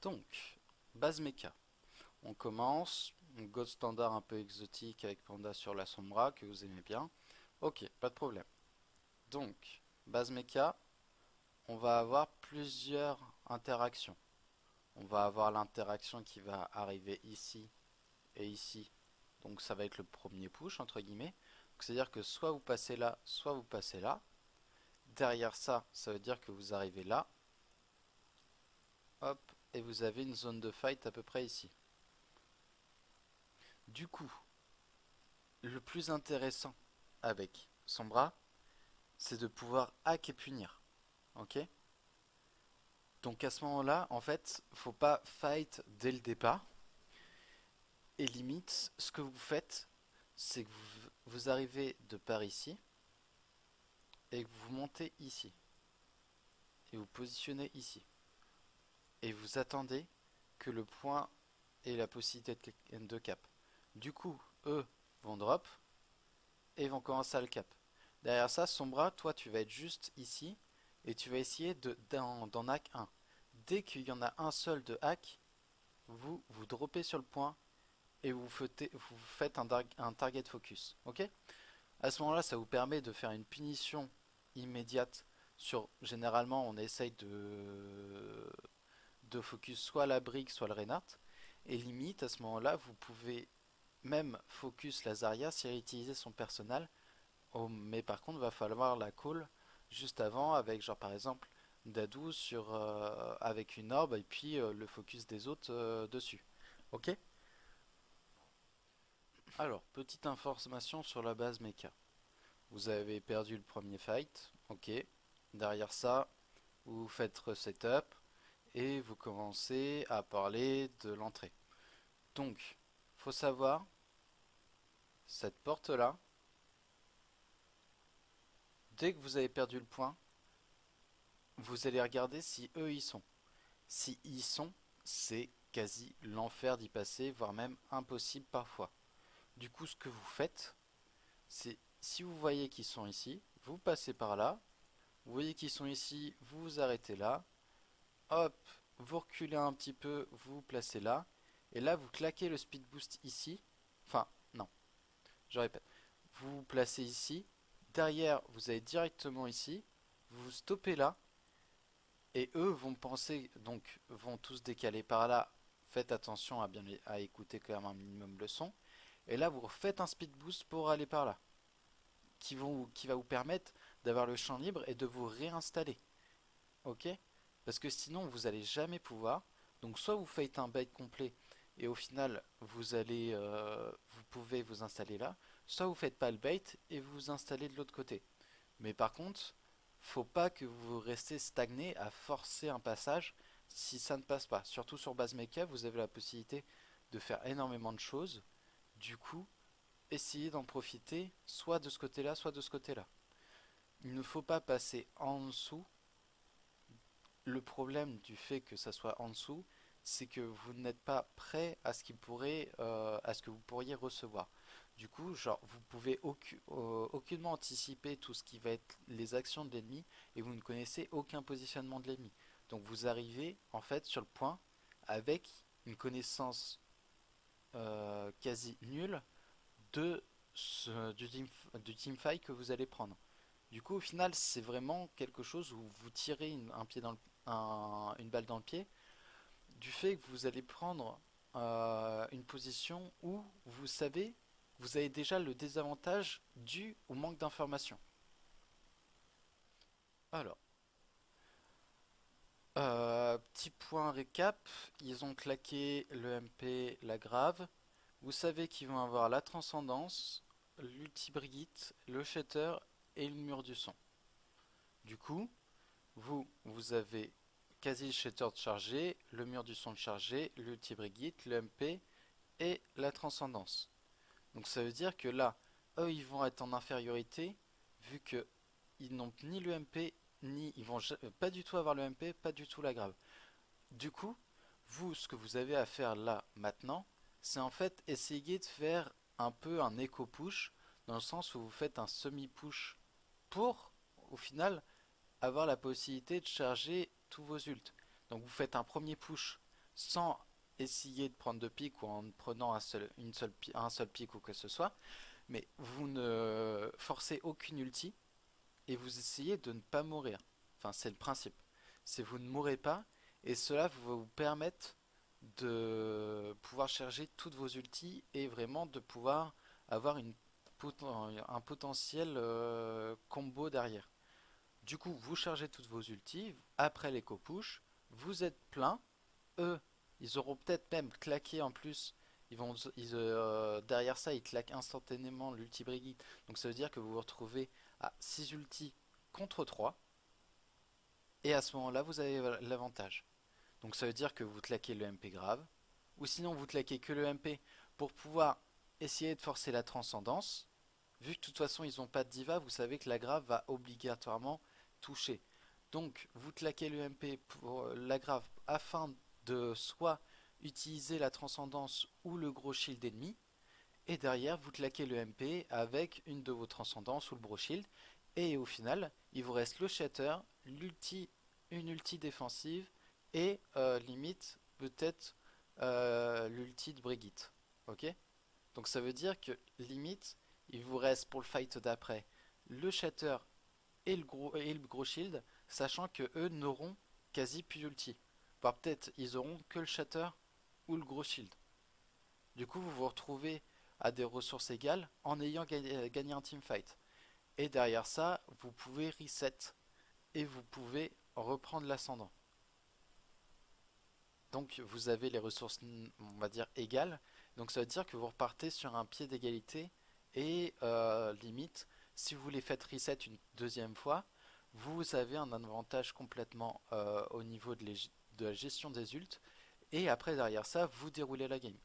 Donc, base méca. On commence, un God standard un peu exotique avec Panda sur la Sombra que vous aimez bien. Ok, pas de problème. Donc, base méca, on va avoir plusieurs interactions. On va avoir l'interaction qui va arriver ici et ici. Donc ça va être le premier push entre guillemets. C'est-à-dire que soit vous passez là, soit vous passez là. Derrière ça, ça veut dire que vous arrivez là. Hop, et vous avez une zone de fight à peu près ici. Du coup, le plus intéressant avec Sombra, c'est de pouvoir hack et punir. Ok? Donc à ce moment-là, en fait, faut pas fight dès le départ. Et limite, ce que vous faites, c'est que vous arrivez de par ici et que vous montez ici. Et vous positionnez ici. Et vous attendez que le point ait la possibilité de cap. Du coup, eux vont drop et vont commencer à le cap. Derrière ça, Sombra, toi tu vas être juste ici et tu vas essayer d'en hack un. Dès qu'il y en a un seul de hack, vous droppez sur le point et vous faites un target focus. Ok? À ce moment-là, ça vous permet de faire une punition immédiate sur. Généralement, on essaye de focus soit la brique, soit le Reinhardt. Et limite, à ce moment-là, vous pouvez même focus la Zarya si elle utilise son personnel. Oh, mais par contre, il va falloir la call juste avant avec, genre par exemple, Dadou avec une orbe et puis le focus des autres dessus. Ok? Alors, petite information sur la base mecha. Vous avez perdu le premier fight, ok. Derrière ça, vous faites resetup et vous commencez à parler de l'entrée. Donc, faut savoir, cette porte-là, dès que vous avez perdu le point, vous allez regarder si eux y sont. Si y sont, c'est quasi l'enfer d'y passer, voire même impossible parfois. Du coup, ce que vous faites, c'est si vous voyez qu'ils sont ici, vous passez par là. Vous voyez qu'ils sont ici, vous vous arrêtez là. Hop, vous reculez un petit peu, vous vous placez là. Et là, vous claquez le speed boost ici. Enfin, non, je répète. Vous vous placez ici. Derrière, vous allez directement ici. Vous vous stoppez là. Et eux vont penser, donc vont tous décaler par là. Faites attention à écouter quand même un minimum le son. Et là, vous refaites un speed boost pour aller par là. Qui va vous permettre d'avoir le champ libre et de vous réinstaller. Ok? Parce que sinon, vous allez jamais pouvoir. Donc, soit vous faites un bait complet et au final, vous pouvez vous installer là. Soit vous faites pas le bait et vous vous installez de l'autre côté. Mais par contre, faut pas que vous restez stagné à forcer un passage si ça ne passe pas. Surtout sur base mecha, vous avez la possibilité de faire énormément de choses. Du coup, essayez d'en profiter soit de ce côté-là, soit de ce côté-là. Il ne faut pas passer en dessous. Le problème du fait que ça soit en dessous, c'est que vous n'êtes pas prêt à à ce que vous pourriez recevoir. Du coup, genre, vous pouvez aucunement anticiper tout ce qui va être les actions de l'ennemi et vous ne connaissez aucun positionnement de l'ennemi. Donc vous arrivez en fait sur le point avec une connaissance quasi nulle de du teamfight que vous allez prendre. Du coup, au final, c'est vraiment quelque chose où vous tirez un pied dans une balle dans le pied du fait que vous allez prendre une position où vous savez, vous avez déjà le désavantage dû au manque d'informations. Alors, petit point récap, ils ont claqué le MP, la grave. Vous savez qu'ils vont avoir la transcendance, l'ulti-brigite, le shatter et le mur du son. Du coup, vous avez quasi le shatter de chargé, le mur du son de chargé, l'ulti-brigite, le MP et la transcendance. Donc ça veut dire que là, eux ils vont être en infériorité vu que ils n'ont ni le MP ni ils vont pas du tout avoir le MP, pas du tout la grave. Du coup, vous ce que vous avez à faire là maintenant, c'est en fait essayer de faire un peu un écho push dans le sens où vous faites un semi push pour au final avoir la possibilité de charger tous vos ults. Donc vous faites un premier push sans essayer de prendre de pique ou en prenant un seul pique ou que ce soit, mais vous ne forcez aucune ulti et vous essayez de ne pas mourir. Enfin, c'est le principe. C'est vous ne mourrez pas et cela va vous permettre de pouvoir charger toutes vos ultis et vraiment de pouvoir avoir un potentiel combo derrière. Du coup, vous chargez toutes vos ultis, après l'éco push, vous êtes plein, eux, ils auront peut-être même claqué en plus. Derrière ça, ils claquent instantanément l'ulti Brigitte. Donc ça veut dire que vous vous retrouvez à 6 ultis contre 3. Et à ce moment-là, vous avez l'avantage. Donc ça veut dire que vous claquez le MP grave. Ou sinon, vous claquez que le MP pour pouvoir essayer de forcer la transcendance. Vu que de toute façon, ils n'ont pas de diva, vous savez que la grave va obligatoirement toucher. Donc, vous claquez le MP pour la grave afin de soit utiliser la transcendance ou le gros shield ennemi, et derrière vous claquez le MP avec une de vos transcendances ou le gros shield, et au final il vous reste le shatter, l'ulti, une ulti défensive, et limite peut-être l'ulti de Brigitte. Ok? Donc ça veut dire que limite il vous reste pour le fight d'après le shatter et le gros shield, sachant que eux n'auront quasi plus d'ulti. Voire peut-être ils auront que le shatter ou le gros shield. Du coup, vous vous retrouvez à des ressources égales en ayant gagné un teamfight. Et derrière ça, vous pouvez reset et vous pouvez reprendre l'ascendant. Donc vous avez les ressources, on va dire, égales. Donc ça veut dire que vous repartez sur un pied d'égalité et limite, si vous les faites reset une deuxième fois, vous avez un avantage complètement au niveau de la gestion des ults. Et après, derrière ça, vous déroulez la game.